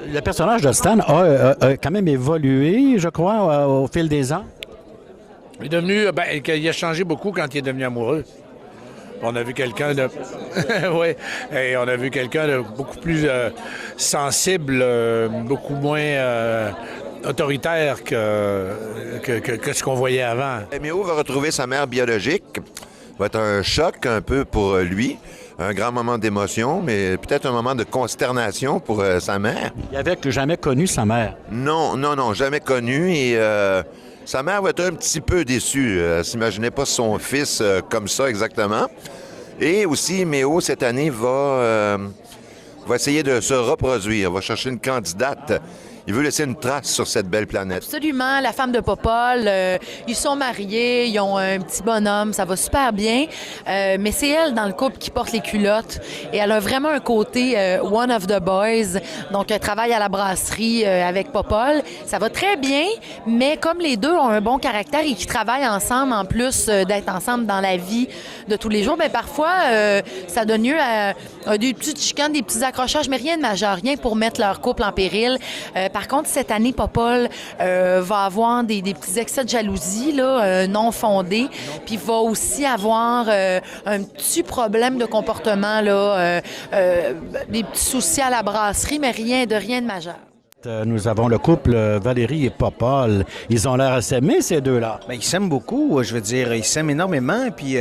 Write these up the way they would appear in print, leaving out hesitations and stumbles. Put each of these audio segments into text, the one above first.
Le personnage de Stan a quand même évolué, je crois, au fil des ans. Il est devenu, il a changé beaucoup quand il est devenu amoureux. On a vu quelqu'un de, oui, et on a vu quelqu'un de beaucoup plus sensible, beaucoup moins autoritaire que ce qu'on voyait avant. Méo va retrouver sa mère biologique. Va être un choc un peu pour lui. Un grand moment d'émotion, mais peut-être un moment de consternation pour sa mère. Il avait jamais connu sa mère. Non, jamais connu. Et sa mère va être un petit peu déçue. Elle s'imaginait pas son fils comme ça exactement. Et aussi, Méo, cette année, va essayer de se reproduire, va chercher une candidate. Il veut laisser une trace sur cette belle planète. Absolument. La femme de Popol, ils sont mariés, ils ont un petit bonhomme, ça va super bien. Mais c'est elle, dans le couple, qui porte les culottes. Et elle a vraiment un côté one of the boys. Donc, elle travaille à la brasserie avec Popol. Ça va très bien, mais comme les deux ont un bon caractère et qu'ils travaillent ensemble, en plus d'être ensemble dans la vie de tous les jours, bien, parfois, ça donne lieu à des petites chicanes, des petits accrochages, mais rien de majeur, rien pour mettre leur couple en péril. Par contre, cette année, Popol va avoir des petits excès de jalousie là, non fondés, puis va aussi avoir un petit problème de comportement, là, des petits soucis à la brasserie, mais rien de majeur. Nous avons le couple Valérie et Popol. Ils ont l'air à s'aimer, ces deux-là. Bien, ils s'aiment beaucoup, je veux dire. Ils s'aiment énormément. Puis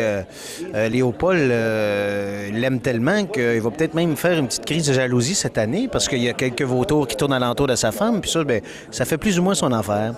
Léopold l'aime tellement qu'il va peut-être même faire une petite crise de jalousie cette année parce qu'il y a quelques vautours qui tournent alentour de sa femme. Puis ça, bien, ça fait plus ou moins son affaire.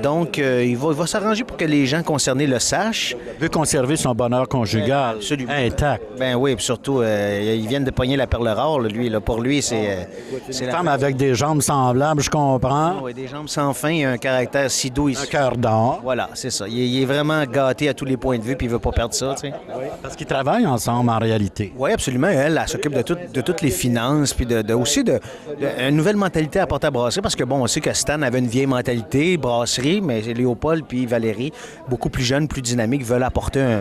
Donc, il va s'arranger pour que les gens concernés le sachent. Il veut conserver son bonheur conjugal intact. Ben oui, puis surtout, ils viennent de pogner la perle rare, là, lui. Là, pour lui, c'est une femme avec des jambes semblables. Je comprends. Oui, des jambes sans fin et un caractère si doux. Un cœur d'or. Voilà, c'est ça. Il est vraiment gâté à tous les points de vue, puis il veut pas perdre ça, tu sais. Oui, parce qu'ils travaillent ensemble, en réalité. Oui, absolument. Elle s'occupe de toutes les finances, puis aussi de une nouvelle mentalité à porter à brasserie, parce que, bon, on sait que Stan avait une vieille mentalité, brasserie, mais Léopold puis Valérie, beaucoup plus jeunes, plus dynamiques, veulent apporter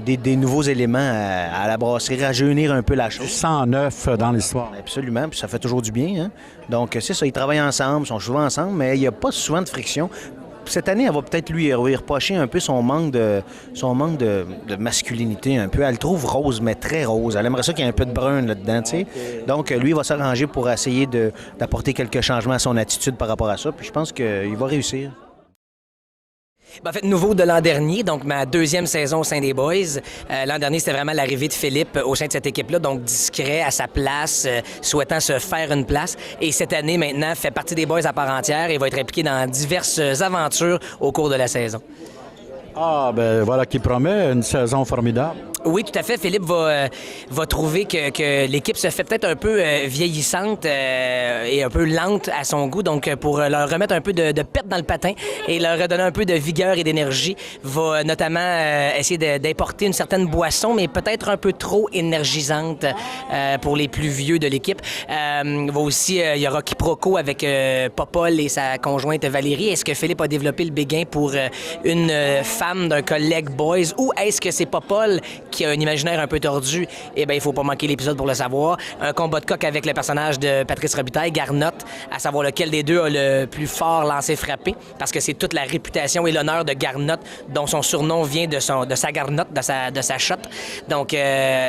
des nouveaux éléments à la brasserie, rajeunir un peu la chose. 109 dans l'histoire. Absolument, puis ça fait toujours du bien, hein? Donc, c'est ça, ils travaillent ensemble, ils sont souvent ensemble, mais il n'y a pas souvent de friction. Cette année, elle va peut-être lui reprocher un peu son manque de masculinité un peu. Elle le trouve rose, mais très rose. Elle aimerait ça qu'il y ait un peu de brun là-dedans, tu sais. Donc, lui, il va s'arranger pour essayer d'apporter quelques changements à son attitude par rapport à ça, puis je pense qu'il va réussir. En fait, nouveau de l'an dernier, donc ma deuxième saison au sein des Boys. L'an dernier, c'était vraiment l'arrivée de Philippe au sein de cette équipe-là, donc discret, à sa place, souhaitant se faire une place. Et cette année, maintenant, fait partie des Boys à part entière et va être impliqué dans diverses aventures au cours de la saison. Ah, ben voilà qui promet une saison formidable. Oui, tout à fait. Philippe va trouver que l'équipe se fait peut-être un peu vieillissante et un peu lente à son goût. Donc, pour leur remettre un peu de pète dans le patin et leur redonner un peu de vigueur et d'énergie, va notamment essayer d'importer une certaine boisson, mais peut-être un peu trop énergisante pour les plus vieux de l'équipe. Va aussi, il y aura quiproquo avec Popol et sa conjointe Valérie. Est-ce que Philippe a développé le béguin pour une femme d'un collègue boys ou est-ce que c'est Popol qui a un imaginaire un peu tordu? Eh bien, il faut pas manquer l'épisode pour le savoir. Un combat de coq avec le personnage de Patrice Robitaille, Garnotte, à savoir lequel des deux a le plus fort lancé-frappé, parce que c'est toute la réputation et l'honneur de Garnotte, dont son surnom vient de sa garnotte, de sa shot. Donc,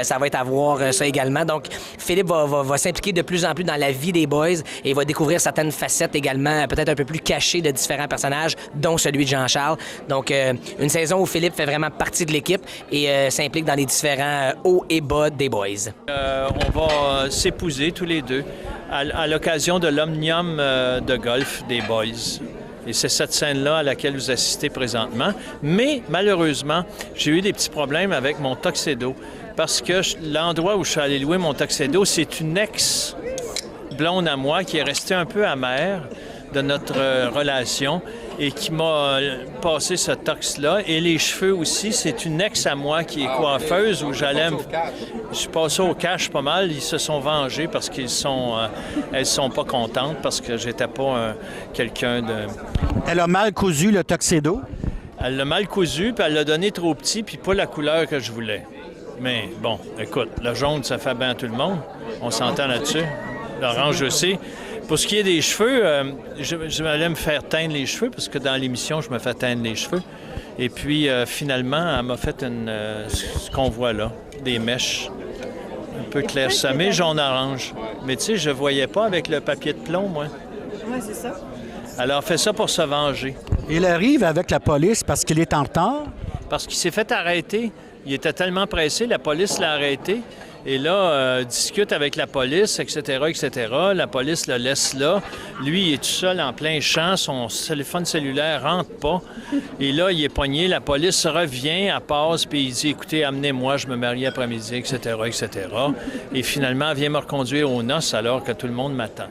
ça va être à voir ça également. Donc, Philippe va s'impliquer de plus en plus dans la vie des boys et va découvrir certaines facettes également, peut-être un peu plus cachées de différents personnages, dont celui de Jean-Charles. Donc, une saison où Philippe fait vraiment partie de l'équipe et s'implique dans les différents hauts et bas des boys. On va s'épouser tous les deux à l'occasion de l'Omnium de golf des boys. Et c'est cette scène-là à laquelle vous assistez présentement. Mais malheureusement, j'ai eu des petits problèmes avec mon tuxedo parce que l'endroit où je suis allé louer mon tuxedo, c'est une ex-blonde à moi qui est restée un peu amère de notre relation et qui m'a passé ce tox-là. Et les cheveux aussi, c'est une ex à moi qui est coiffeuse où j'allais... Je suis passé au cash pas mal. Ils se sont vengés parce elles sont pas contentes parce que j'étais pas quelqu'un de... Elle a mal cousu le tuxedo? Elle l'a mal cousu, puis elle l'a donné trop petit, puis pas la couleur que je voulais. Mais bon, écoute, le jaune, ça fait bien à tout le monde. On s'entend là-dessus. L'orange aussi. Pour ce qui est des cheveux, je m'allais me faire teindre les cheveux parce que dans l'émission, je me fais teindre les cheveux. Et puis, finalement, elle m'a fait ce qu'on voit là, des mèches un peu clairsemées, jaune-orange. Mais tu sais, je voyais pas avec le papier de plomb, moi. Oui, c'est ça. Alors, fait ça pour se venger. Il arrive avec la police parce qu'il est en retard. Parce qu'il s'est fait arrêter. Il était tellement pressé, la police l'a arrêté. Et là, discute avec la police, etc., etc. La police le laisse là. Lui, il est tout seul en plein champ. Son téléphone cellulaire rentre pas. Et là, il est pogné. La police revient, elle passe, puis il dit, écoutez, amenez-moi, je me marie après-midi, etc., etc. Et finalement, elle vient me reconduire aux noces alors que tout le monde m'attend.